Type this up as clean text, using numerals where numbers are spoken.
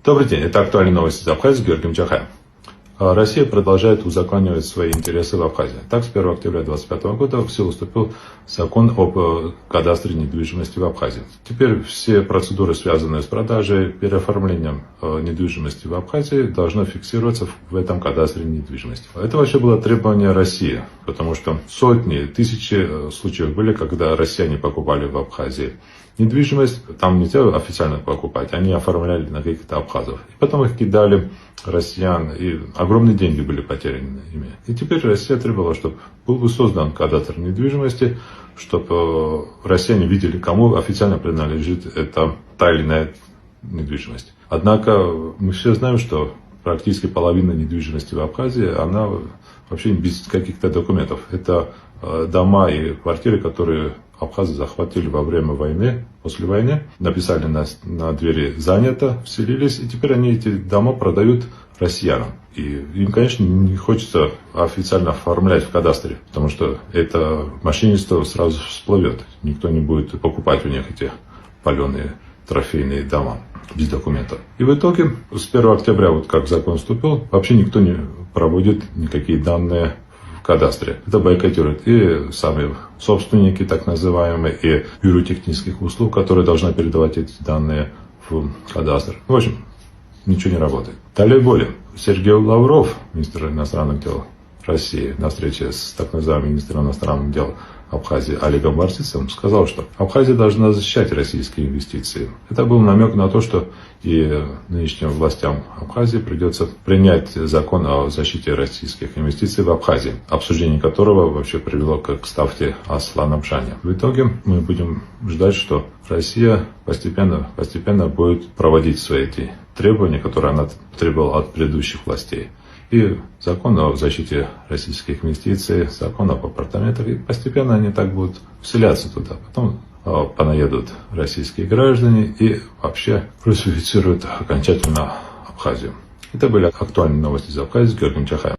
Добрый день, это актуальные новости из Абхазии с Георгием Чахаем. Россия продолжает узаконивать свои интересы в Абхазии. Так, с 1 октября 2025 года в силу вступил закон об кадастре недвижимости в Абхазии. Теперь все процедуры, связанные с продажей, переоформлением недвижимости в Абхазии, должны фиксироваться в этом кадастре недвижимости. Это вообще было требование России, потому что сотни, тысячи случаев были, когда россияне покупали в Абхазии недвижимость, там нельзя официально покупать, они оформляли на каких-то абхазов. И потом их кидали россиян, и огромные деньги были потеряны ими. И теперь Россия требовала, чтобы был бы создан кадастр недвижимости, чтобы россияне видели, кому официально принадлежит та или иная недвижимость. Однако мы все знаем, что практически половина недвижимости в Абхазии, она вообще без каких-то документов. Это дома и квартиры, которые абхазы захватили во время войны, после войны, написали на двери «занято», вселились, и теперь они эти дома продают россиянам. И им, конечно, не хочется официально оформлять в кадастре, потому что это мошенничество сразу всплывет. Никто не будет покупать у них эти паленые трофейные дома без документов. И в итоге с 1 октября, вот как закон вступил, вообще никто не проводит никакие данные в кадастре. Это бойкотируют и сами собственники, так называемые, и бюро технических услуг, которые должны передавать эти данные в кадастр. В общем, ничего не работает. Далее более. Сергей Лавров, министр иностранных дел России, на встрече с так называемым министром иностранных дел Абхазии Олегом Барсицем, сказал, что Абхазия должна защищать российские инвестиции. Это был намек на то, что и нынешним властям Абхазии придется принять закон о защите российских инвестиций в Абхазии, обсуждение которого вообще привело к ставке Аслана Бжани. В итоге мы будем ждать, что Россия постепенно будет проводить свои эти требования, которые она требовала от предыдущих властей. И закон о защите российских инвестиций, закон об апартаментах, и постепенно они так будут вселяться туда. Потом понаедут российские граждане и вообще русифицируют окончательно Абхазию. Это были актуальные новости из Абхазии с Георгием Чахаем.